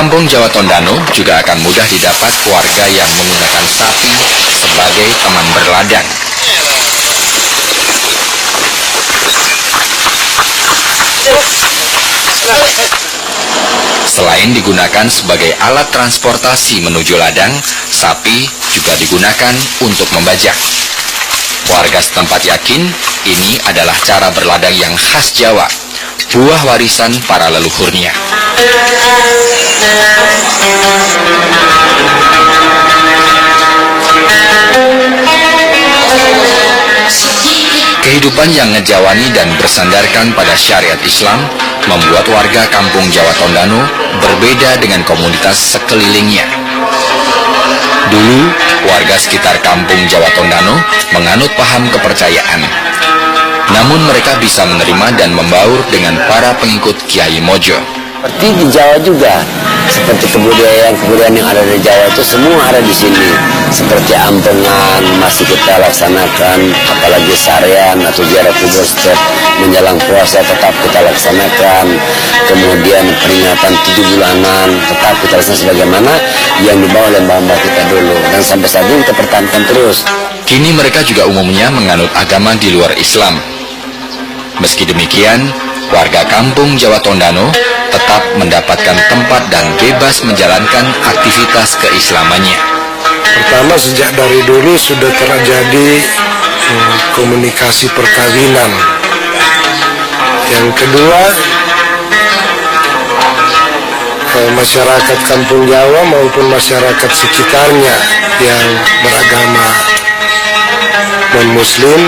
kampung Jawa Tondano juga akan mudah didapat warga yang menggunakan sapi sebagai teman berladang. Selain digunakan sebagai alat transportasi menuju ladang, sapi juga digunakan untuk membajak. Warga setempat yakin ini adalah cara berladang yang khas Jawa, buah warisan para leluhurnya. Kehidupan yang ngejawani dan bersandarkan pada syariat Islam membuat warga kampung Jawa Tondano berbeda dengan komunitas sekelilingnya. Dulu, warga sekitar kampung Jawa Tondano menganut paham kepercayaan. Namun mereka bisa menerima dan membaur dengan para pengikut Kiai Mojo. Seperti di Jawa juga, seperti kebudayaan yang ada di Jawa itu semua ada di sini. Seperti ampengan masih kita laksanakan, apalagi sarian atau ziarah kubur setiap menjelang puasa tetap kita laksanakan. Kemudian peringatan 7 bulanan tetap kita laksanakan sebagaimana yang dibawa oleh mbah-mbah kita dulu. Dan sampai saat ini kita pertahankan terus. Kini mereka juga umumnya menganut agama di luar Islam. Meski demikian, warga kampung Jawa Tondano tetap mendapatkan tempat dan bebas menjalankan aktivitas keislamannya. Pertama, sejak dari dulu sudah terjadi komunikasi perkawinan. Yang kedua, masyarakat kampung Jawa maupun masyarakat sekitarnya yang beragama non-muslim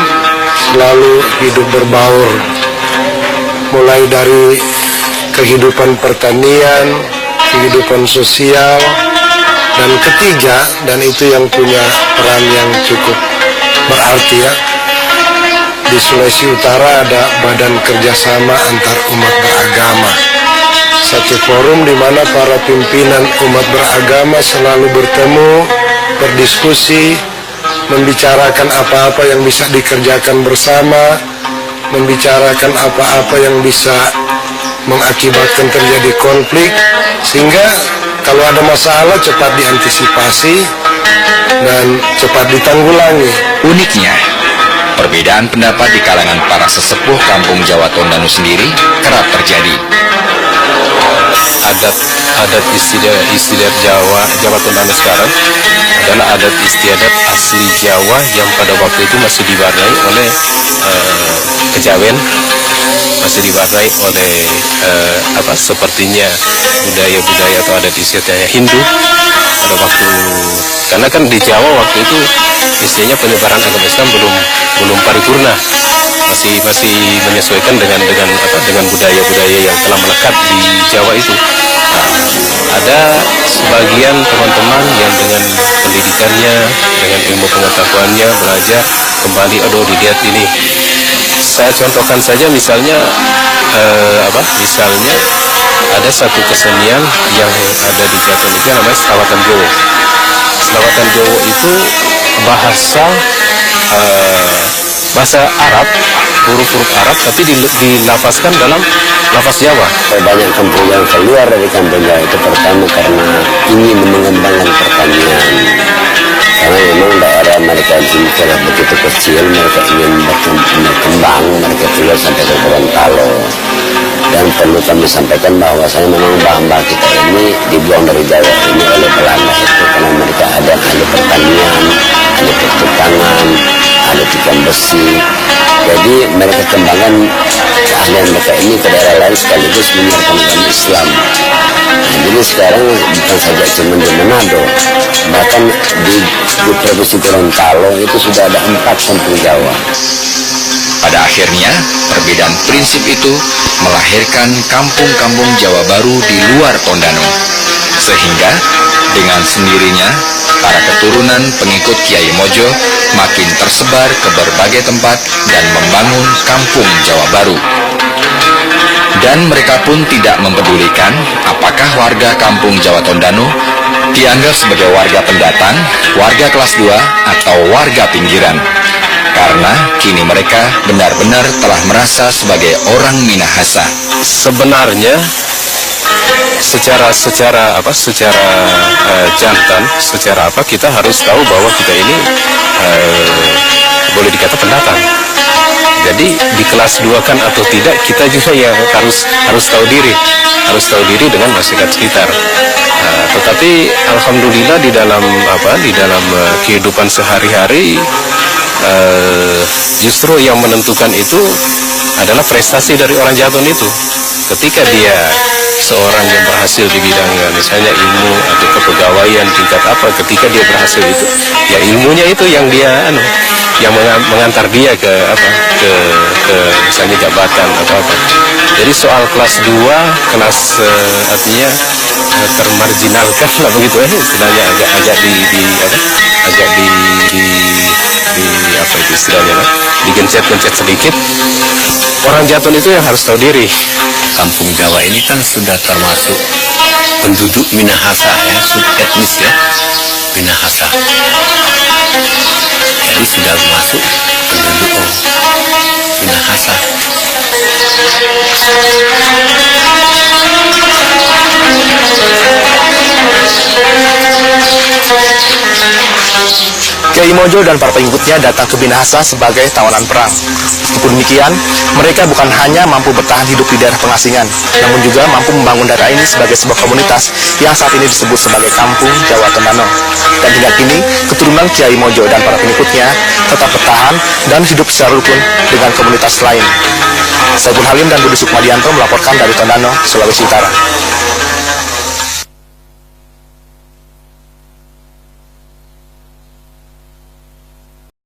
selalu hidup berbaur, mulai dari kehidupan pertanian, kehidupan sosial, dan ketiga, dan itu yang punya peran yang cukup berarti ya, di Sulawesi Utara ada badan kerjasama antar umat beragama, satu forum di mana para pimpinan umat beragama selalu bertemu, berdiskusi, membicarakan apa-apa yang bisa dikerjakan bersama, membicarakan apa-apa yang bisa mengakibatkan terjadi konflik, sehingga kalau ada masalah cepat diantisipasi dan cepat ditanggulangi. Uniknya, perbedaan pendapat di kalangan para sesepuh kampung Jawa Tondano sendiri kerap terjadi. Adat istiadat Jawa Tondano sekarang adalah adat istiadat asli Jawa yang pada waktu itu masih diwarnai oleh kejawen, masih diwarnai oleh sepertinya budaya-budaya atau adat istiadatnya Hindu pada waktu, karena kan di Jawa waktu itu istilahnya penyebaran agama Islam belum paripurna, masih menyesuaikan dengan budaya-budaya yang telah melekat di Jawa itu. Ada sebagian teman-teman yang dengan pendidikannya, dengan ilmu pengetahuannya belajar kembali, dilihat ini. Saya contohkan saja misalnya ada satu kesenian yang ada di Jatinegara namanya Selawatan Jowo. Selawatan Jowo itu bahasa Arab, huruf-huruf Arab, tapi dilafazkan dalam lafaz Jawa. Banyak kampung yang keluar dari kampung Jawa itu pertama karena ingin mengembangkan pertanian. Karena memang daerah mereka juga begitu kecil, mereka ingin berkembang, mereka juga sampai ke Gorontalo. Dan perlu kami sampaikan bahwasanya memang mbah-mbah kita ini dibuang dari Jawa ini oleh Belanda itu karena mereka ada ahli pertanian, ahli pertukangan, ahli tikam besi. Jadi mereka kembangkan keahlian mereka ini ke daerah lain sekaligus menyiarkan agama Islam. Nah, jadi sekarang bukan saja cuma di Manado, bahkan di Provinsi Gorontalo itu sudah ada 4 kampung Jawa. Pada akhirnya, perbedaan prinsip itu melahirkan kampung-kampung Jawa baru di luar Tondano. Sehingga, dengan sendirinya, para keturunan pengikut Kiai Mojo makin tersebar ke berbagai tempat dan membangun kampung Jawa baru. Dan mereka pun tidak mempedulikan apakah warga kampung Jawa Tondano dianggap sebagai warga pendatang, warga kelas 2, atau warga pinggiran. Karena kini mereka benar-benar telah merasa sebagai orang Minahasa. Sebenarnya jantan, secara apa kita harus tahu bahwa kita ini boleh dikata pendatang. Jadi di kelas 2 kan atau tidak, kita juga yang harus tahu diri dengan masyarakat sekitar. Tetapi alhamdulillah di dalam kehidupan sehari-hari, justru yang menentukan itu adalah prestasi dari orang Jaton itu. Ketika dia seorang yang berhasil di bidang misalnya ilmu atau kepegawaian tingkat apa, ketika dia berhasil itu, ya ilmunya itu yang dia yang mengantar dia ke misalnya jabatan atau apa. Jadi soal kelas 2, kelas artinya termarginalkan lah begitu istilahnya, agak digencet sedikit. Orang Jaton itu yang harus tahu diri. Kampung Jawa ini kan sudah termasuk penduduk Minahasa ya, subetnis ya, Minahasa. Jadi sudah masuk penduduk Minahasa. Kiai Mojo dan para pengikutnya datang ke Minahasa sebagai tawanan perang. Meskipun demikian, mereka bukan hanya mampu bertahan hidup di daerah pengasingan, namun juga mampu membangun daerah ini sebagai sebuah komunitas yang saat ini disebut sebagai Kampung Jawa Tondano. Dan hingga kini, keturunan Kiai Mojo dan para pengikutnya tetap bertahan dan hidup secara rukun dengan komunitas lain. Saiful Halim dan Budi Sukmadianto melaporkan dari Tondano, Sulawesi Utara.